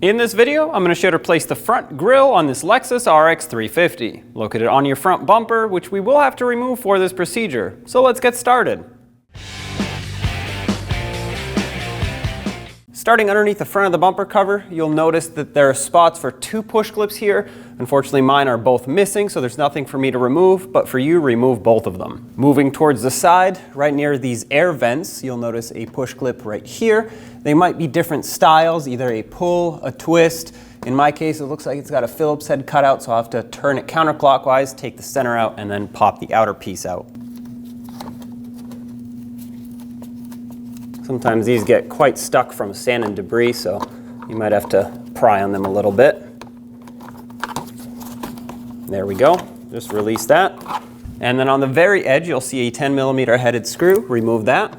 In this video, I'm going to show you how to place the front grille on this Lexus RX350, located on your front bumper, which we will have to remove for this procedure. So let's get started. Starting underneath the front of the bumper cover, you'll notice that there are spots for two push clips here. Unfortunately, mine are both missing, so there's nothing for me to remove, but for you, remove both of them. Moving towards the side, right near these air vents, you'll notice a push clip right here. They might be different styles, either a pull, a twist. In my case, it looks like it's got a Phillips head cut out, so I'll have to turn it counterclockwise, take the center out, and then pop the outer piece out. Sometimes these get quite stuck from sand and debris, so you might have to pry on them a little bit. There we go, just release that. And then on the very edge, you'll see a 10mm headed screw. Remove that.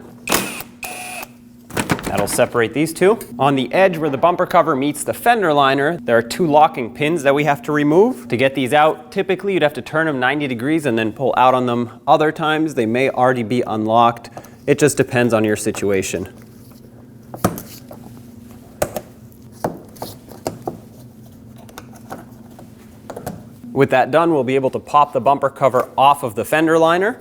That'll separate these two. On the edge where the bumper cover meets the fender liner, there are two locking pins that we have to remove. To get these out, typically you'd have to turn them 90 degrees and then pull out on them. Other times they may already be unlocked. It just depends on your situation. With that done, we'll be able to pop the bumper cover off of the fender liner.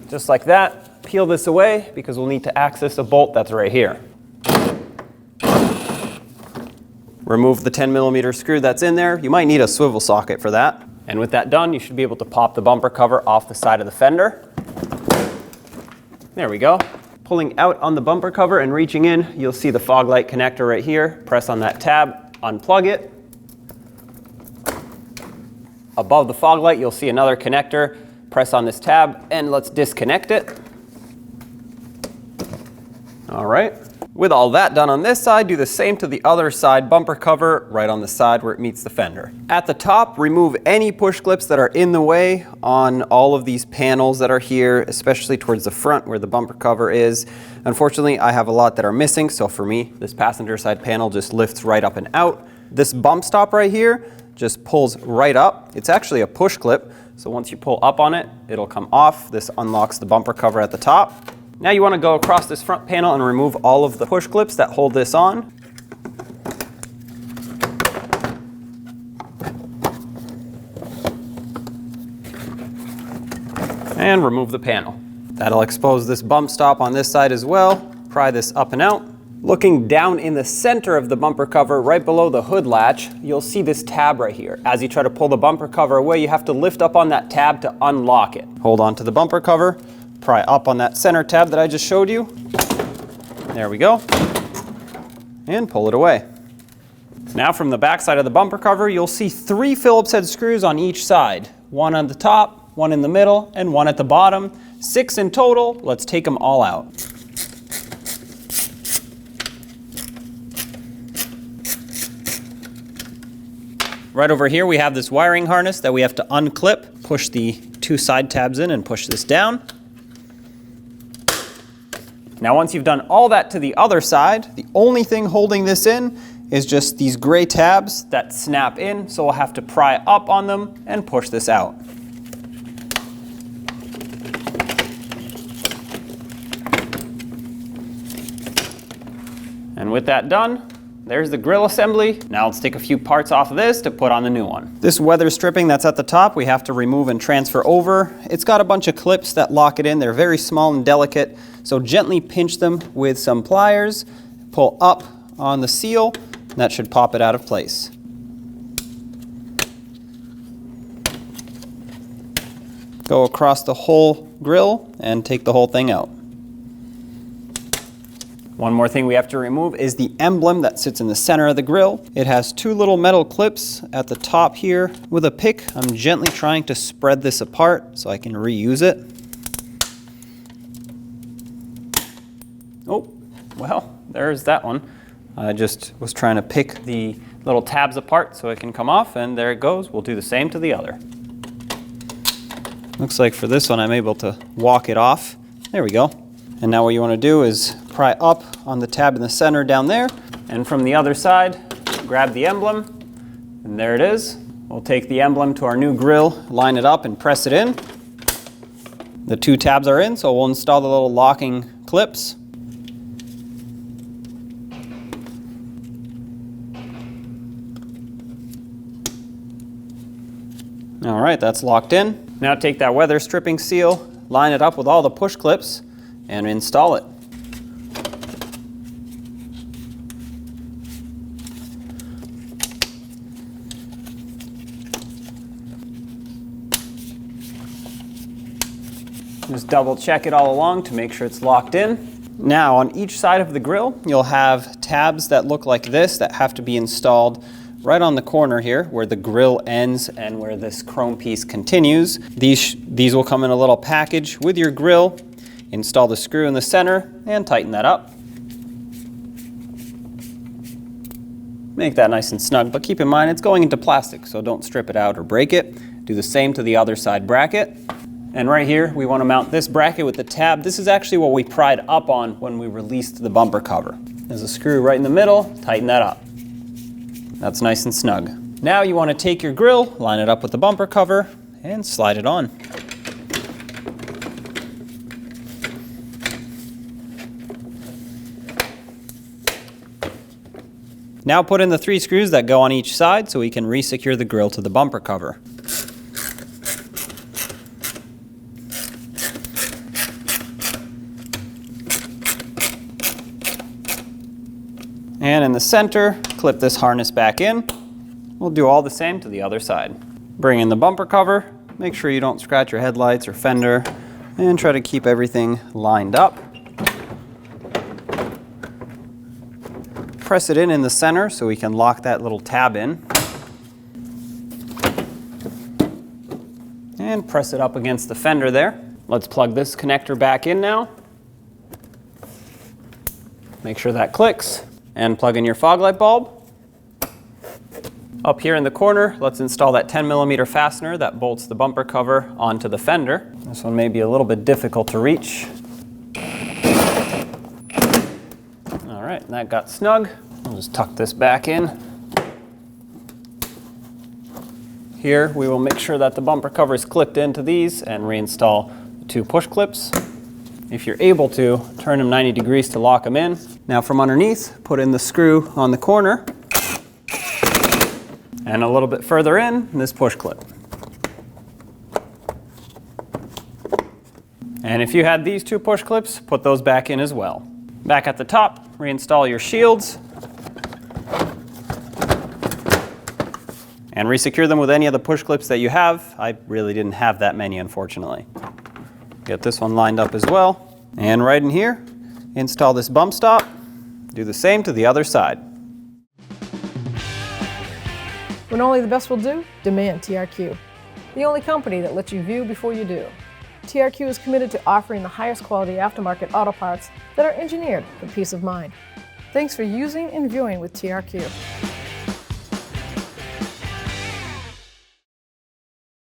Just like that. Peel this away because we'll need to access a bolt that's right here. Remove the 10mm screw that's in there. You might need a swivel socket for that. And with that done, you should be able to pop the bumper cover off the side of the fender. There we go. Pulling out on the bumper cover and reaching in, you'll see the fog light connector right here. Press on that tab, unplug it. Above the fog light, you'll see another connector. Press on this tab and let's disconnect it. All right. With all that done on this side, do the same to the other side bumper cover right on the side where it meets the fender. At the top, remove any push clips that are in the way on all of these panels that are here, especially towards the front where the bumper cover is. Unfortunately, I have a lot that are missing, so for me, this passenger side panel just lifts right up and out. This bump stop right here just pulls right up. It's actually a push clip, so once you pull up on it, it'll come off. This unlocks the bumper cover at the top. Now you want to go across this front panel and remove all of the push clips that hold this on. And remove the panel. That'll expose this bump stop on this side as well. Pry this up and out. Looking down in the center of the bumper cover, right below the hood latch, you'll see this tab right here. As you try to pull the bumper cover away, you have to lift up on that tab to unlock it. Hold on to the bumper cover. Pry up on that center tab that I just showed you. There we go. And pull it away. Now from the back side of the bumper cover, you'll see 3 Phillips head screws on each side. One on the top, one in the middle, and one at the bottom. 6 in total. Let's take them all out. Right over here, we have this wiring harness that we have to unclip. Push the 2 side tabs in and push this down. Now once you've done all that to the other side, the only thing holding this in is just these gray tabs that snap in, so we'll have to pry up on them and push this out. And with that done, there's the grille assembly. Now let's take a few parts off of this to put on the new one. This weather stripping that's at the top, we have to remove and transfer over. It's got a bunch of clips that lock it in. They're very small and delicate, so gently pinch them with some pliers. Pull up on the seal, and that should pop it out of place. Go across the whole grille and take the whole thing out. One more thing we have to remove is the emblem that sits in the center of the grille. It has 2 little metal clips at the top here. With a pick, I'm gently trying to spread this apart so I can reuse it. Oh, well, there's that one. I just was trying to pick the little tabs apart so it can come off, and there it goes. We'll do the same to the other. Looks like for this one, I'm able to walk it off. There we go. And now what you want to do is pry up on the tab in the center down there, and from the other side, grab the emblem, and there it is. We'll take the emblem to our new grille, line it up and press it in. The 2 tabs are in, so we'll install the little locking clips. All right, that's locked in. Now take that weather stripping seal, line it up with all the push clips, and install it. Just double check it all along to make sure it's locked in. Now on each side of the grill, you'll have tabs that look like this that have to be installed right on the corner here where the grill ends and where this chrome piece continues. These will come in a little package with your grill. Install the screw in the center and tighten that up. Make that nice and snug, but keep in mind it's going into plastic, so don't strip it out or break it. Do the same to the other side bracket. And right here, we want to mount this bracket with the tab. This is actually what we pried up on when we released the bumper cover. There's a screw right in the middle, tighten that up. That's nice and snug. Now you want to take your grill, line it up with the bumper cover, and slide it on. Now put in the 3 screws that go on each side so we can re-secure the grill to the bumper cover. And in the center, clip this harness back in. We'll do all the same to the other side. Bring in the bumper cover, make sure you don't scratch your headlights or fender, and try to keep everything lined up. Press it in the center so we can lock that little tab in. And press it up against the fender there. Let's plug this connector back in now. Make sure that clicks. And plug in your fog light bulb. Up here in the corner, let's install that 10mm fastener that bolts the bumper cover onto the fender. This one may be a little bit difficult to reach. All right, that got snug. I'll just tuck this back in. Here, we will make sure that the bumper cover is clipped into these and reinstall the 2 push clips. If you're able to, turn them 90 degrees to lock them in. Now from underneath, put in the screw on the corner. And a little bit further in, this push clip. And if you had these 2 push clips, put those back in as well. Back at the top, reinstall your shields. And resecure them with any of the push clips that you have. I really didn't have that many, unfortunately. Get this one lined up as well. And right in here, install this bump stop. Do the same to the other side. When only the best will do, demand TRQ. The only company that lets you view before you do. TRQ is committed to offering the highest quality aftermarket auto parts that are engineered for peace of mind. Thanks for using and viewing with TRQ.